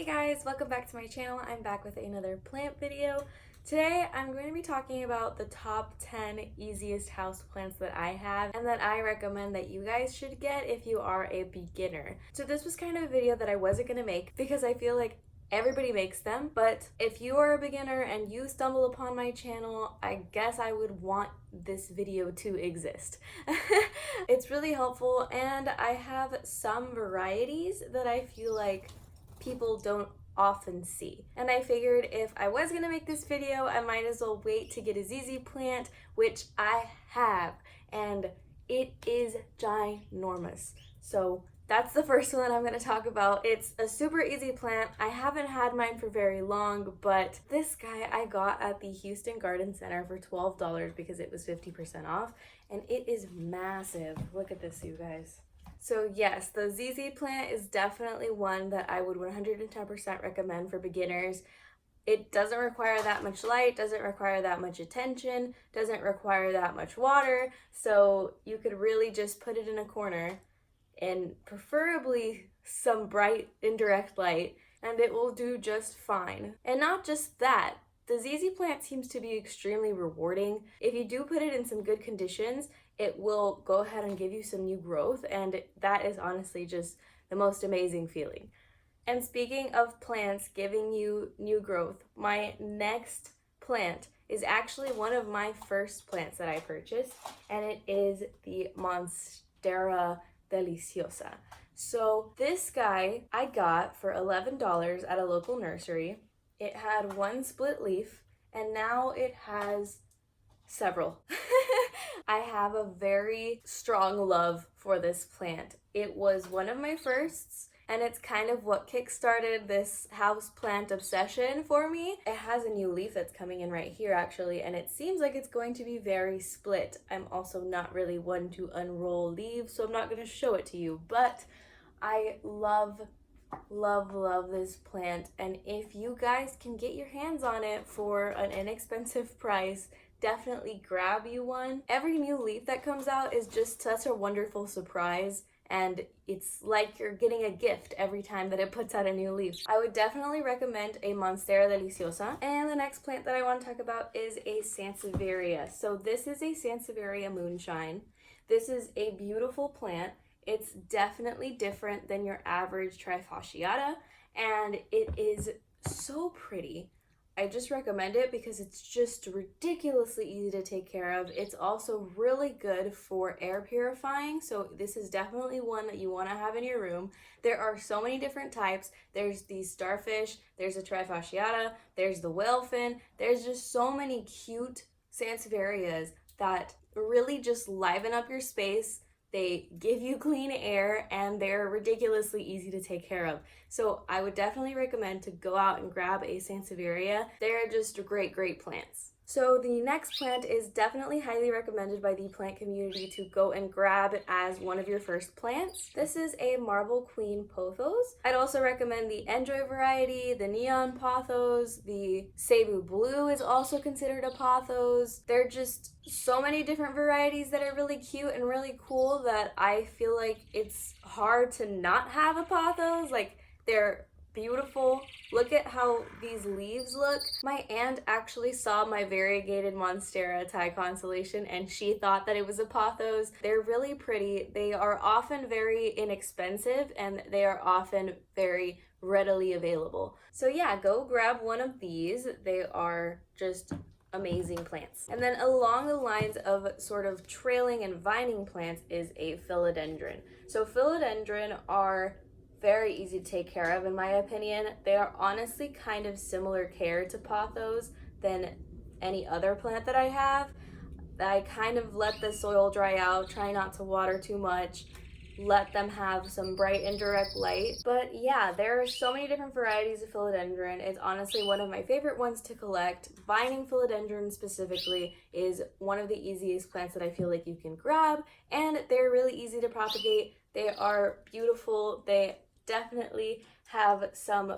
Hey guys, welcome back to my channel. I'm back with another plant video. Today I'm going to be talking about the top 10 easiest houseplants that I have and that I recommend that you guys should get if you are a beginner. So this was kind of a video that I wasn't going to make because I feel like everybody makes them, but if you are a beginner and you stumble upon my channel, I guess I would want this video to exist. It's really helpful, and I have some varieties that I feel like people don't often see. And I figured if I was gonna make this video, I might as well wait to get a Zizi plant, which I have, and it is ginormous. So that's the first one I'm going to talk about. It's a super easy plant. I haven't had mine for very long, but this guy I got at the Houston Garden Center for $12 because it was 50% off, and it is massive. Look at this, you guys. So yes, the Zizi plant is definitely one that I would 110% recommend for beginners. It doesn't require that much light, doesn't require that much attention, doesn't require that much water, so you could really just put it in a corner and preferably some bright indirect light, and it will do just fine. And not just that, the Zizi plant seems to be extremely rewarding. If you do put it in some good conditions, it will go ahead and give you some new growth, and that is honestly just the most amazing feeling. And speaking of plants giving you new growth, my next plant is actually one of my first plants that I purchased, and it is the Monstera deliciosa. So this guy I got for $11 at a local nursery. It had one split leaf, and now it has several. I have a very strong love for this plant. It was one of my firsts, and it's kind of what kickstarted this houseplant obsession for me. It has a new leaf that's coming in right here actually, and it seems like it's going to be very split. I'm also not really one to unroll leaves, so I'm not going to show it to you, but I love this plant, and if you guys can get your hands on it for an inexpensive price, definitely grab you one. Every new leaf that comes out is just such a wonderful surprise, and it's like you're getting a gift every time that it puts out a new leaf. I would definitely recommend a Monstera deliciosa. And the next plant that I want to talk about is a Sansevieria. So this is a Sansevieria moonshine. This is a beautiful plant. It's definitely different than your average trifasciata, and it is so pretty. I just recommend it because it's just ridiculously easy to take care of. It's also really good for air purifying, so this is definitely one that you want to have in your room. There are so many different types. There's the starfish, there's a trifasciata, there's the whalefin. There's just so many cute Sansevierias that really just liven up your space. They give you clean air, and they're ridiculously easy to take care of. So I would definitely recommend to go out and grab a Sansevieria. They're just great plants. So the next plant is definitely highly recommended by the plant community to go and grab as one of your first plants. This is a Marble Queen Pothos. I'd also recommend the Enjoy variety, the Neon Pothos, the Cebu Blue is also considered a Pothos. There are just so many different varieties that are really cute and really cool that I feel like it's hard to not have a Pothos. Like, they're beautiful. Look at how these leaves look. My aunt actually saw my variegated Monstera Thai constellation, and she thought that it was a Pothos. They're really pretty. They are often very inexpensive, and they are often very readily available. So yeah, go grab one of these. They are just amazing plants. And then along the lines of sort of trailing and vining plants is a philodendron. So philodendron are very easy to take care of, in my opinion. They are honestly kind of similar care to Pothos than any other plant that I have. I kind of let the soil dry out, try not to water too much, let them have some bright indirect light. But yeah, there are so many different varieties of philodendron. It's honestly one of my favorite ones to collect. Vining philodendron specifically is one of the easiest plants that I feel like you can grab, and they're really easy to propagate. They are beautiful. They definitely have some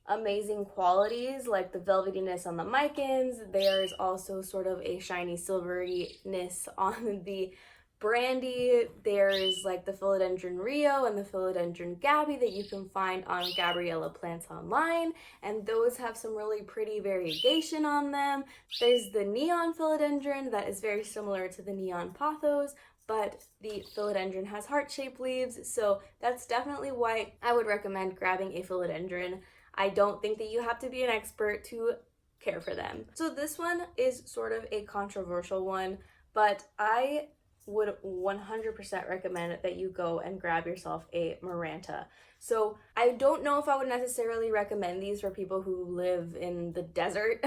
amazing qualities like the velvetiness on the micans. There's also sort of a shiny silveryness on the brandi. There's like the Philodendron Maria and the Philodendron gabby that you can find on Gabriella Plants Online, and those have some really pretty variegation on them. There's the neon philodendron that is very similar to the neon pothos, but the philodendron has heart-shaped leaves, so that's definitely why I would recommend grabbing a philodendron. I don't think that you have to be an expert to care for them. So this one is sort of a controversial one, but I would 100% recommend that you go and grab yourself a Maranta. So I don't know if I would necessarily recommend these for people who live in the desert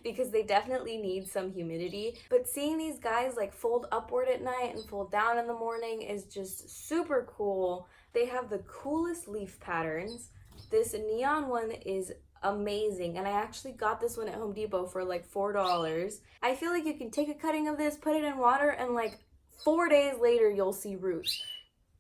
because they definitely need some humidity. But seeing these guys like fold upward at night and fold down in the morning is just super cool. They have the coolest leaf patterns. This neon one is amazing, and I actually got this one at Home Depot for like $4. I feel like you can take a cutting of this, put it in water, and like 4 days later you'll see roots.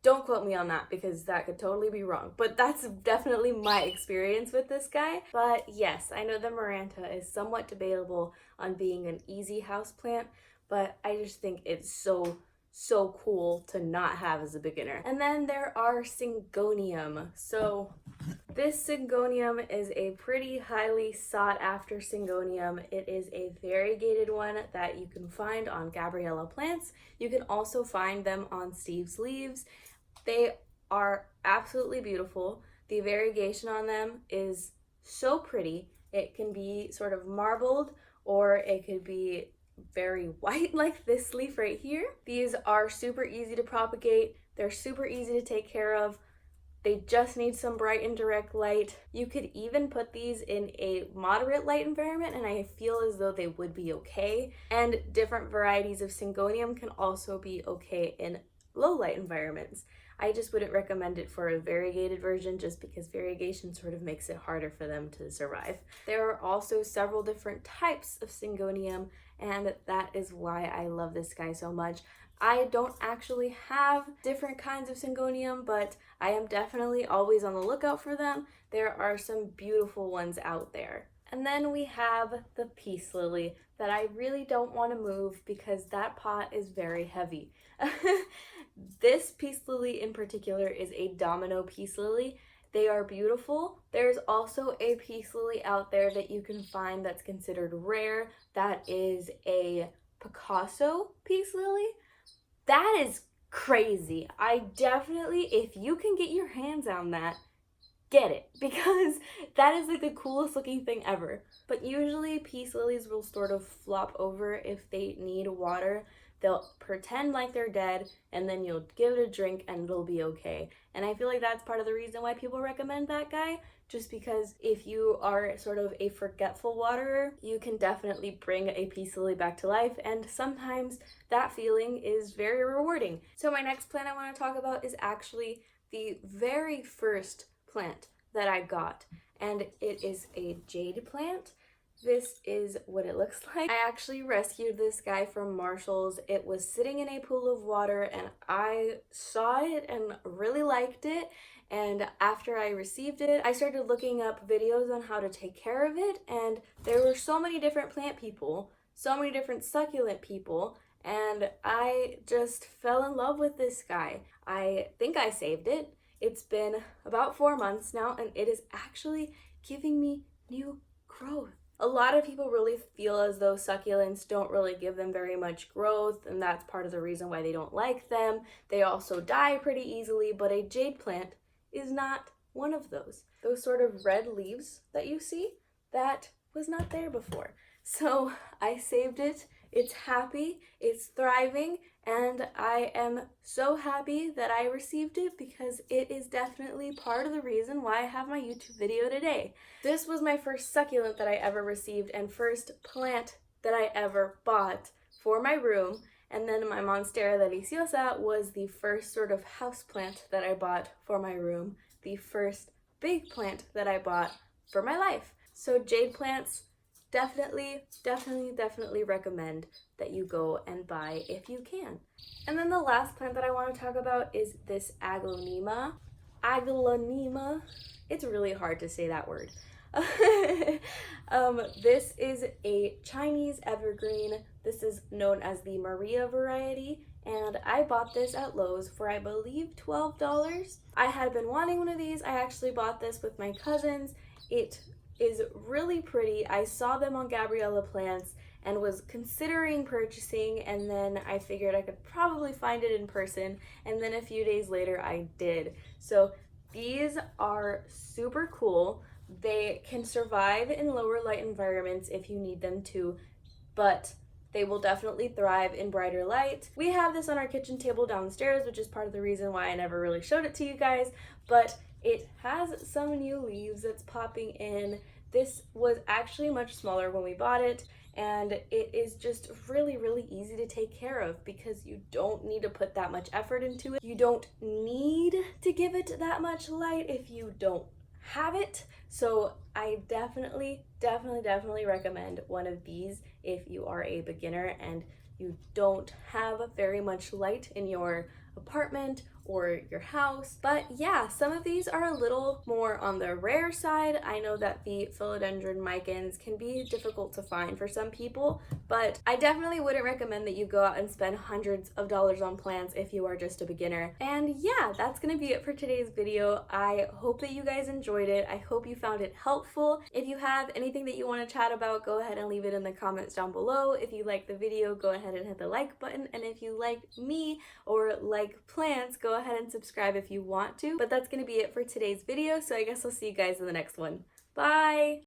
Don't quote me on that because that could totally be wrong, but that's definitely my experience with this guy. But yes, I know the Maranta is somewhat debatable on being an easy houseplant, but I just think it's so cool to not have as a beginner. And then there are Syngonium. So this Syngonium is a pretty highly sought after Syngonium. It is a variegated one that you can find on Gabriella Plants. You can also find them on Lessyasleaves. They are absolutely beautiful. The variegation on them is so pretty. It can be sort of marbled, or it could be very white like this leaf right here. These are super easy to propagate. They're super easy to take care of. They just need some bright and direct light. You could even put these in a moderate light environment and I feel as though they would be okay. And different varieties of Syngonium can also be okay in low light environments. I just wouldn't recommend it for a variegated version just because variegation sort of makes it harder for them to survive. There are also several different types of Syngonium, and that is why I love this guy so much. I don't actually have different kinds of Syngonium, but I am definitely always on the lookout for them. There are some beautiful ones out there. And then we have the peace lily that I really don't want to move because that pot is very heavy. This peace lily in particular is a domino peace lily. They are beautiful. There's also a peace lily out there that you can find that's considered rare. That is a Picasso peace lily. That is crazy. I definitely, if you can get your hands on that, get it, because that is like the coolest looking thing ever. But usually peace lilies will sort of flop over if they need water. They'll pretend like they're dead and then you'll give it a drink and it'll be okay. And I feel like that's part of the reason why people recommend that guy, just because if you are sort of a forgetful waterer, you can definitely bring a peace lily back to life, and sometimes that feeling is very rewarding. So my next plant I want to talk about is actually the very first plant that I got, and it is a jade plant. This is what it looks like. I actually rescued this guy from Marshall's. It was sitting in a pool of water and I saw it and really liked it. And after I received it, I started looking up videos on how to take care of it. And there were so many different plant people, so many different succulent people. And I just fell in love with this guy. I think I saved it. It's been about 4 months now and it is actually giving me new growth. A lot of people really feel as though succulents don't really give them very much growth, and that's part of the reason why they don't like them. They also die pretty easily, but a jade plant is not one of those. Those sort of red leaves that you see, that was not there before. So I saved it. It's happy, it's thriving, and I am so happy that I received it because it is definitely part of the reason why I have my YouTube video today. This was my first succulent that I ever received and first plant that I ever bought for my room, and then my Monstera deliciosa was the first sort of house plant that I bought for my room, the first big plant that I bought for my life. So jade plants, definitely recommend that you go and buy if you can. And then the last plant that I want to talk about is this Aglaonema. Aglaonema. It's really hard to say that word. This is a Chinese evergreen. This is known as the Maria variety, and I bought this at Lowe's for I believe $12. I had been wanting one of these. I actually bought this with my cousins. It is really pretty. I saw them on Gabriella Plants and was considering purchasing, and then I figured I could probably find it in person, and then a few days later I did. So these are super cool. They can survive in lower light environments if you need them to, but they will definitely thrive in brighter light. We have this on our kitchen table downstairs, which is part of the reason why I never really showed it to you guys, but it has some new leaves that's popping in. This was actually much smaller when we bought it, and it is just really, really easy to take care of because you don't need to put that much effort into it. You don't need to give it that much light if you don't have it. So I definitely recommend one of these if you are a beginner and you don't have very much light in your apartment or your house. But yeah, some of these are a little more on the rare side. I know that the Philodendron micans can be difficult to find for some people, but I definitely wouldn't recommend that you go out and spend hundreds of dollars on plants if you are just a beginner. And yeah, that's gonna be it for today's video. I hope that you guys enjoyed it. I hope you found it helpful. If you have anything that you want to chat about, go ahead and leave it in the comments down below. If you liked the video, go ahead and hit the like button. And if you liked me or like plants, go ahead and subscribe if you want to. But that's going to be it for today's video, so I guess I'll see you guys in the next one. Bye!